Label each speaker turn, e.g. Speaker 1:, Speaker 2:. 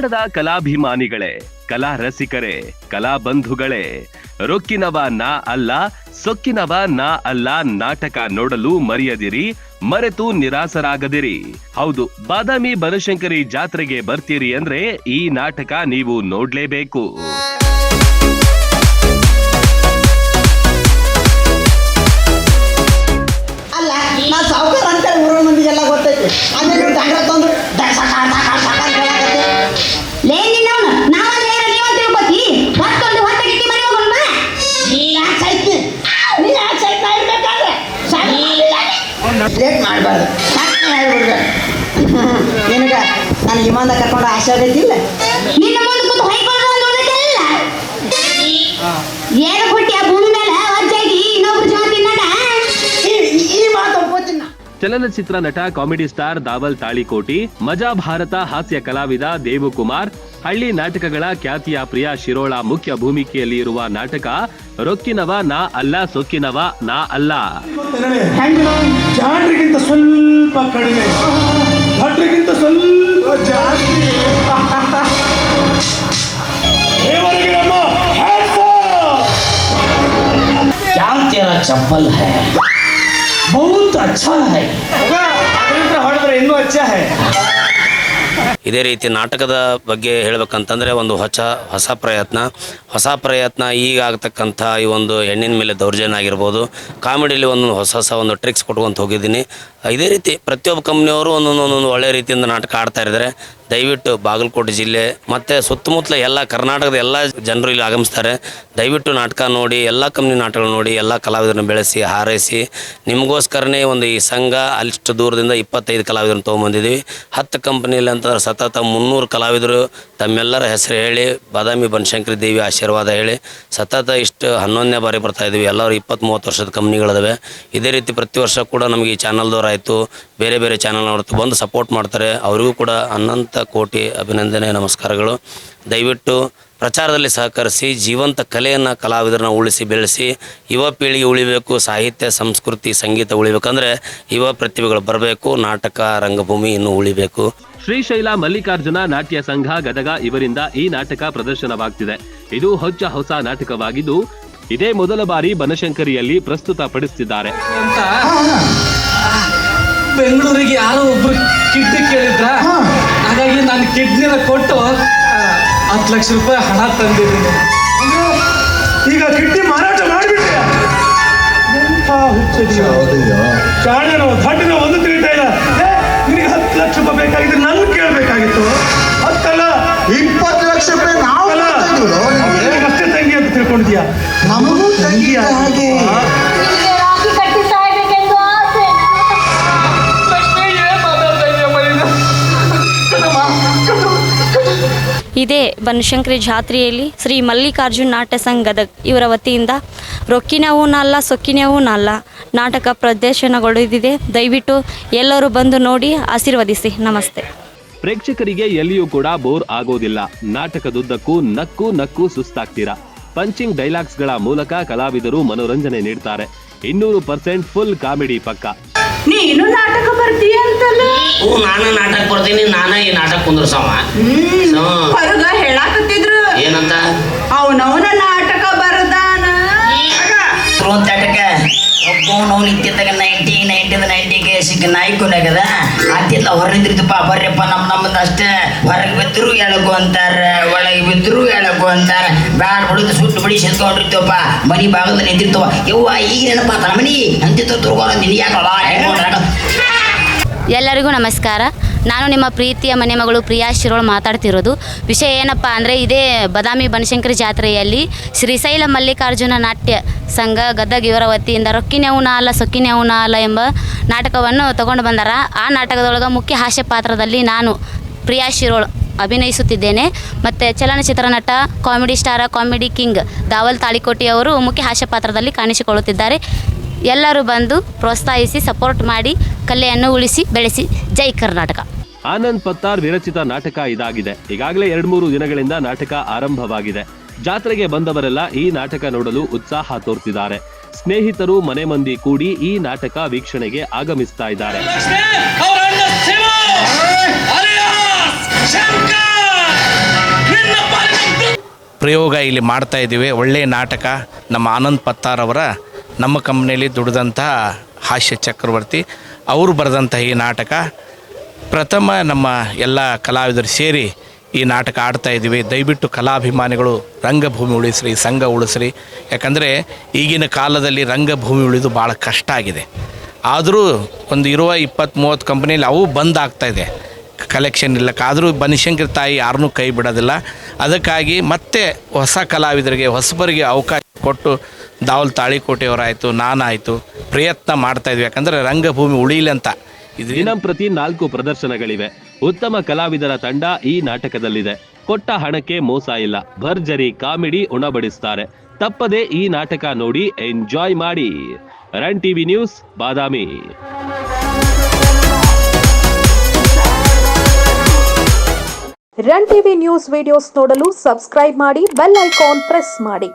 Speaker 1: ಕನ್ನಡದ ಕಲಾಭಿಮಾನಿಗಳೇ, ಕಲಾ ರಸಿಕರೇ, ಕಲಾ ಬಂಧುಗಳೇ, ರೊಕ್ಕಿನವ ನಾ ಅಲ್ಲ ಸೊಕ್ಕಿನವ ನಾ ಅಲ್ಲ ನಾಟಕ ನೋಡಲು ಮರೆಯದಿರಿ, ಮರೆತು ನಿರಾಸರಾಗದಿರಿ. ಹೌದು, ಬಾದಾಮಿ ಬನಶಂಕರಿ ಜಾತ್ರೆಗೆ ಬರ್ತೀರಿ ಅಂದ್ರೆ ಈ ನಾಟಕ ನೀವು ನೋಡ್ಲೇಬೇಕು.
Speaker 2: ಅಲ್ಲ ನಾ ಸಾವುಕಾರ ಅಂತ ಊರ ಮಂದಿಗೆಲ್ಲ ಗೊತ್ತೈತಿ. ಅಂದ್ರೆ ದಂಡ ತಂದು ಲೇಟ್ ಮಾಡಬಾರ್ದು. ಹೇಳ್ಬಿಡ್ದೆ ನಿನಗ ನನಗೆ ಇಮಾಂದ ಕರ್ಕೊಂಡು ಆಸೆ ಆಗೈತಿಲ್ಲ.
Speaker 3: ನಿನ್ನ ಮುಂದೆ ಕೂತು ಹೊಯ್ಕೊಂಡು ಏನು ಕೊಟ್ಟಿ ಆ ಭೂಮಿ ಮೇಲೆ ಅಜ್ಜಾಗಿ ಇನ್ನೊಬ್ರು ಜೀವ ತಿನ್ನಡ.
Speaker 2: ಈ ಮಾತು ಒಪ್ಪೋತಿನ.
Speaker 1: ಚಲನಚಿತ್ರ ನಟ, ಕಾಮಿಡಿ ಸ್ಟಾರ್ ದಾವಲ್ ತಾಳಿಕೋಟಿ, ಮಜಾ ಭಾರತ ಹಾಸ್ಯ ಕಲಾವಿದ ದೇವುಕುಮಾರ್, ಹಳ್ಳಿ ನಾಟಕಗಳ ಖ್ಯಾತಿಯ ಪ್ರಿಯಾ ಶಿರೋಳ ಮುಖ್ಯ ಭೂಮಿಕೆಯಲ್ಲಿ ಇರುವ ನಾಟಕ ರೊಕ್ಕಿನವ ನಾ ಅಲ್ಲ ಸೊಕ್ಕಿನವ ನಾ ಅಲ್ಲ.
Speaker 4: ಜಾಡ್ರಿಗಿಂತ ಸ್ವಲ್ಪ ಕಡಿಮೆ, ಭಟ್ರಿಗಿಂತ ಸ್ವಲ್ಪ ಜಾಸ್ತಿ.
Speaker 5: क्या तेरा चप्पल है बहुत अच्छा है.
Speaker 4: ಹೊಡೆದ್ರೆ ಇನ್ನೂ ಅಚ್ಚ ಹೈ.
Speaker 6: ಇದೇ ರೀತಿ ನಾಟಕದ ಬಗ್ಗೆ ಹೇಳಬೇಕಂತಂದರೆ ಒಂದು ಹೊಸ ಪ್ರಯತ್ನ ಈಗ ಆಗ್ತಕ್ಕಂಥ ಈ ಒಂದು ಹೆಣ್ಣಿನ ಮೇಲೆ ದೌರ್ಜನ್ಯ ಆಗಿರ್ಬೋದು, ಕಾಮಿಡಿಯಲ್ಲಿ ಹೊಸ ಒಂದು ಟ್ರಿಕ್ಸ್ ಕೊಟ್ಕೊಂತ ಹೋಗಿದ್ದೀನಿ. ಇದೇ ರೀತಿ ಪ್ರತಿಯೊಬ್ಬ ಕಂಪ್ನಿಯವರು ಒಂದೊಂದು ಒಳ್ಳೆಯ ರೀತಿಯಿಂದ ನಾಟಕ ಆಡ್ತಾ ಇದ್ದಾರೆ. ದಯವಿಟ್ಟು ಬಾಗಲಕೋಟೆ ಜಿಲ್ಲೆ ಮತ್ತು ಸುತ್ತಮುತ್ತಲ ಎಲ್ಲ ಕರ್ನಾಟಕದ ಎಲ್ಲ ಜನರು ಇಲ್ಲಿ ಆಗಮಿಸ್ತಾರೆ. ದಯವಿಟ್ಟು ನಾಟಕ ನೋಡಿ, ಎಲ್ಲ ಕಂಪ್ನಿ ನಾಟಕಗಳು ನೋಡಿ, ಎಲ್ಲ ಕಲಾವಿದರನ್ನು ಬೆಳೆಸಿ ಹಾರೈಸಿ. ನಿಮಗೋಸ್ಕರನೇ ಒಂದು ಈ ಸಂಘ ಅಲ್ಲಿಷ್ಟು ದೂರದಿಂದ 25 ಕಲಾವಿದರನ್ನು ತೊಗೊಂಬಂದಿದ್ದೀವಿ. 10 ಕಂಪ್ನಿಯಲ್ಲಿ ಅಂತಂದ್ರೆ ಸತತ 300 ಕಲಾವಿದರು ತಮ್ಮೆಲ್ಲರ ಹೆಸರು ಹೇಳಿ, ಬಾದಾಮಿ ಬನಶಂಕರಿ ದೇವಿ ಆಶೀರ್ವಾದ ಹೇಳಿ ಸತತ ಇಷ್ಟು 11ನೇ ಬಾರಿ ಬರ್ತಾ ಇದ್ದೀವಿ. ಎಲ್ಲರೂ 20-30 ವರ್ಷದ ಕಂಪ್ನಿಗಳಿದಾವೆ. ಇದೇ ರೀತಿ ಪ್ರತಿ ವರ್ಷ ಕೂಡ ನಮಗೆ ಈ ಚಾನಲ್ದವರಾಯಿತು, ಬೇರೆ ಬೇರೆ ಚಾನಲ್ನವ್ರು ಬಂದು ಸಪೋರ್ಟ್ ಮಾಡ್ತಾರೆ. ಅವರಿಗೂ ಕೂಡ ಅನಂತ ಕೋಟಿ ಅಭಿನಂದನೆ, ನಮಸ್ಕಾರಗಳು. ದಯವಿಟ್ಟು ಪ್ರಚಾರದಲ್ಲಿ ಸಹಕರಿಸಿ, ಜೀವಂತ ಕಲೆಯನ್ನು ಕಲಾವಿದರನ್ನ ಉಳಿಸಿ ಬೆಳೆಸಿ, ಯುವ ಪೀಳಿಗೆ ಉಳಿಬೇಕು, ಸಾಹಿತ್ಯ ಸಂಸ್ಕೃತಿ ಸಂಗೀತ ಉಳಿಬೇಕಂದ್ರೆ ಯುವ ಪ್ರತಿಭೆಗಳು ಬರಬೇಕು, ನಾಟಕ ರಂಗಭೂಮಿ ಇನ್ನೂ ಉಳಿಬೇಕು.
Speaker 1: ಶ್ರೀಶೈಲ ಮಲ್ಲಿಕಾರ್ಜುನ ನಾಟ್ಯ ಸಂಘ ಗದಗ ಇವರಿಂದ ಈ ನಾಟಕ ಪ್ರದರ್ಶನವಾಗ್ತಿದೆ. ಇದು ಹೊಸ ನಾಟಕವಾಗಿದ್ದು ಇದೇ ಮೊದಲ ಬಾರಿ ಬನಶಂಕರಿಯಲ್ಲಿ ಪ್ರಸ್ತುತ ಪಡಿಸುತ್ತಿದ್ದಾರೆ.
Speaker 7: ಬೆಂಗಳೂರಿಗೆ ಯಾರೋ ಒಬ್ರು ಕಿಡ್ನಿ ಕೇಳಿದ್ರ, ಹಾಗಾಗಿ ನಾನು ಕಿಡ್ನಿನ ಕೊಟ್ಟು 10 ಲಕ್ಷ ರೂಪಾಯಿ ಹಣ ತಂದಿದ್ದೀನಿ.
Speaker 4: ಈಗ ಕಿಡ್ನಿ ಮಾರಾಟ ಮಾಡಿಬಿಟ್ಟೆ. ಶಾಣೆನೋ ದಡ್ಡನೋ ಒಂದು ತಿಳಿತಾ ಇಲ್ಲ. ನಿನಗೆ 10 ಲಕ್ಷ ರೂಪಾಯಿ ಬೇಕಾಗಿದ್ರೆ ನನ್ನ ಕೇಳಬೇಕಾಗಿತ್ತು. 10 ಅಲ್ಲ
Speaker 2: 20 ಲಕ್ಷ ರೂಪಾಯಿ ನಾವು
Speaker 4: ಅಷ್ಟೇ ತಂಗಿ ಅಂತ ತಿಳ್ಕೊಂಡಿದ್ಯಾ?
Speaker 2: ನಮಗೂ ತಂಗಿ ಹಾಗೆ
Speaker 3: ರಾಖಿ ಕಟ್ಟಿ ಸಾಯ್ಬೇಕೆಂದು ಆಸೆ.
Speaker 8: ಇದೇ ಬನಶಂಕರಿ ಜಾತ್ರೆಯಲ್ಲಿ ಶ್ರೀ ಮಲ್ಲಿಕಾರ್ಜುನ ನಾಟ್ಯ ಸಂಘ ಗದಗ ಇವರ ವತಿಯಿಂದ ರೊಕ್ಕಿನವೂ ನಲ್ಲ ಸೊಕ್ಕಿನವೂ ನಲ್ಲ ನಾಟಕ ಪ್ರದರ್ಶನಗೊಳ್ಳುತ್ತಿದೆ. ದಯವಿಟ್ಟು ಎಲ್ಲರೂ ಬಂದು ನೋಡಿ ಆಶೀರ್ವದಿಸಿ. ನಮಸ್ತೆ.
Speaker 1: ಪ್ರೇಕ್ಷಕರಿಗೆ ಎಲ್ಲಿಯೂ ಕೂಡ ಬೋರ್ ಆಗೋದಿಲ್ಲ. ನಾಟಕದುದ್ದಕ್ಕೂ ನಕ್ಕು ಸುಸ್ತಾಗ್ತೀರಾ. ಪಂಚಿಂಗ್ ಡೈಲಾಗ್ಸ್ಗಳ ಮೂಲಕ ಕಲಾವಿದರು ಮನೋರಂಜನೆ ನೀಡ್ತಾರೆ. 200% ಫುಲ್ ಕಾಮಿಡಿ ಪಕ್ಕ.
Speaker 3: ನೀನು ನಾಟಕ ಬರ್ತೀಯ ಅಂತಲ್ಲ?
Speaker 5: ನಾನು ನಾಟಕ ಬರ್ತೀನಿ, ನಾನ ಈ ನಾಟಕ ಕುಂದ್ರಸವ
Speaker 3: ಹೊರಗ ಹೇಳಾಕತ್ತಿದ್ರು.
Speaker 5: ಏನಂತ?
Speaker 3: ಅವನವನ ನಾಟಕ ಬರದಾನ
Speaker 5: ಒಬ್ಬ ನಿತ್ಯದಾಗ 90ಗೆ ಸಿಕ್ಕ ನಾಯ್ಕೊನಾಗದ ಅದಿಲ್ಲ. ಹೊರನಿದ್ರಿದ್ದಪ್ಪ ಬರ್ರಪ್ಪ ನಮ್ಮದು ಅಷ್ಟೇ. ಹೊರಗೆ ಬಿದ್ದರು ಎಳಗು ಅಂತಾರ, ಒಳಗೆ ಬಿದ್ದರು ಎಳಗು ಅಂತಾರ. ಬ್ಯಾಡ್ ಬಿಡುದು ಸುಟ್ಟು ಬಿಡಿ ಸಿದ್ಕೊಂಡಿರ್ತವಪ್ಪ, ಮನಿ ಭಾಗದಲ್ಲಿ ನಿಂತಿರ್ತವ. ಯವ್ವ ಈಗ ನೆನಪ ಮನಿ ಅಂತಿತ್ತು ತುರ್ಗೋಣ ನಿನ್ ಯಾಕಲ್ಲ.
Speaker 8: ಎಲ್ಲರಿಗೂ ನಮಸ್ಕಾರ. ನಾನು ನಿಮ್ಮ ಪ್ರೀತಿಯ ಮನೆ ಮಗಳು ಪ್ರಿಯಾ ಶಿರೋಳ್ ಮಾತಾಡ್ತಿರೋದು. ವಿಷಯ ಏನಪ್ಪ ಅಂದರೆ, ಇದೇ ಬಾದಾಮಿ ಬನಶಂಕರಿ ಜಾತ್ರೆಯಲ್ಲಿ ಶ್ರೀಶೈಲ ಮಲ್ಲಿಕಾರ್ಜುನ ನಾಟ್ಯ ಸಂಘ ಗದಗ ಇವರ ವತಿಯಿಂದ ರೊಕ್ಕಿನವೂ ನಾಲ ಸೊಕ್ಕಿನವೂ ನಾಲ ಎಂಬ ನಾಟಕವನ್ನು ತಗೊಂಡು ಬಂದಾರ. ಆ ನಾಟಕದೊಳಗೆ ಮುಖ್ಯ ಹಾಸ್ಯ ಪಾತ್ರದಲ್ಲಿ ನಾನು ಪ್ರಿಯಾ ಶಿರೋಳ್ ಅಭಿನಯಿಸುತ್ತಿದ್ದೇನೆ. ಮತ್ತು ಚಲನಚಿತ್ರ ನಟ, comedy star, comedy king Dawal Talikoti ಅವರು ಮುಖ್ಯ ಹಾಸ್ಯ ಪಾತ್ರದಲ್ಲಿ ಕಾಣಿಸಿಕೊಳ್ಳುತ್ತಿದ್ದಾರೆ. ಎಲ್ಲರೂ ಬಂದು ಪ್ರೋತ್ಸಾಹಿಸಿ ಸಪೋರ್ಟ್ ಮಾಡಿ ಕಲೆಯನ್ನು ಉಳಿಸಿ ಬೆಳೆಸಿ. ಜೈ ಕರ್ನಾಟಕ.
Speaker 1: ಆನಂದ್ ಪತ್ತಾರ್ ವಿರಚಿತ ನಾಟಕ ಇದಾಗಿದೆ. ಈಗಾಗಲೇ 2-3 ದಿನಗಳಿಂದ ನಾಟಕ ಆರಂಭವಾಗಿದೆ. ಜಾತ್ರೆಗೆ ಬಂದವರೆಲ್ಲ ಈ ನಾಟಕ ನೋಡಲು ಉತ್ಸಾಹ ತೋರ್ತಿದ್ದಾರೆ. ಸ್ನೇಹಿತರು, ಮನೆ ಮಂದಿ ಕೂಡಿ ಈ ನಾಟಕ ವೀಕ್ಷಣೆಗೆ ಆಗಮಿಸ್ತಾ ಇದ್ದಾರೆ.
Speaker 9: ಪ್ರಯೋಗ ಇಲ್ಲಿ ಮಾಡ್ತಾ ಇದ್ದೀವಿ. ಒಳ್ಳೆಯ ನಾಟಕ. ನಮ್ಮ ಆನಂದ್ ಪತ್ತಾರ್ ಅವರ ನಮ್ಮ ಕಂಪ್ನಿಯಲ್ಲಿ ದುಡಿದಂಥ ಹಾಸ್ಯ ಚಕ್ರವರ್ತಿ ಅವರು ಬರೆದಂಥ ಈ ನಾಟಕ ಪ್ರಥಮ ನಮ್ಮ ಎಲ್ಲ ಕಲಾವಿದರು ಸೇರಿ ಈ ನಾಟಕ ಆಡ್ತಾ ಇದ್ದೀವಿ. ದಯವಿಟ್ಟು ಕಲಾಭಿಮಾನಿಗಳು ರಂಗಭೂಮಿ ಉಳಿಸ್ರಿ, ಸಂಘ ಉಳಿಸ್ರಿ. ಯಾಕಂದರೆ ಈಗಿನ ಕಾಲದಲ್ಲಿ ರಂಗಭೂಮಿ ಉಳಿದು ಭಾಳ ಕಷ್ಟ ಆಗಿದೆ. ಆದರೂ ಒಂದು ಇರುವ 20-30 ಕಂಪ್ನಿಯಲ್ಲಿ ಅವು ಬಂದ್ ಆಗ್ತಾಯಿದೆ, ಕಲೆಕ್ಷನ್ ಇಲ್ಲಕ್ಕಾದರೂ ಬನಶಂಕರಿ ತಾಯಿ ಯಾರನ್ನೂ ಕೈ ಬಿಡೋದಿಲ್ಲ. ಅದಕ್ಕಾಗಿ ಮತ್ತೆ ಹೊಸ ಕಲಾವಿದರಿಗೆ ಹೊಸಬರಿಗೆ ಅವಕಾಶ ಕೊಟ್ಟು ದಾವಲ್ ತಾಳಿಕೋಟೆಯವರಾಯಿತು, ನಾನಾಯಿತು ಪ್ರಯತ್ನ ಮಾಡ್ತಾಯಿದ್ವಿ. ಯಾಕಂದರೆ ರಂಗಭೂಮಿ ಉಳಿಲಿ ಅಂತ.
Speaker 1: ದಿನಂಪ್ರತಿ 4 ಪ್ರದರ್ಶನಗಳಿವೆ. ಉತ್ತಮ ಕಲಾವಿದರ ತಂಡ ಈ ನಾಟಕದಲ್ಲಿದೆ. ಕೊಟ್ಟ ಹಣಕ್ಕೆ ಮೋಸ ಇಲ್ಲ. ಭರ್ಜರಿ ಕಾಮಿಡಿ ಉಣಬಡಿಸ್ತಾರೆ. ತಪ್ಪದೆ ಈ ನಾಟಕ ನೋಡಿ ಎಂಜಾಯ್ ಮಾಡಿ. ರನ್ ಟಿವಿ ನ್ಯೂಸ್, ಬಾದಾಮಿ.
Speaker 10: ರನ್ ಟಿವಿ ನ್ಯೂಸ್ ವಿಡಿಯೋಸ್ ನೋಡಲು ಸಬ್ಸ್ಕ್ರೈಬ್ ಮಾಡಿ, ಬೆಲ್ ಐಕಾನ್ ಪ್ರೆಸ್ ಮಾಡಿ.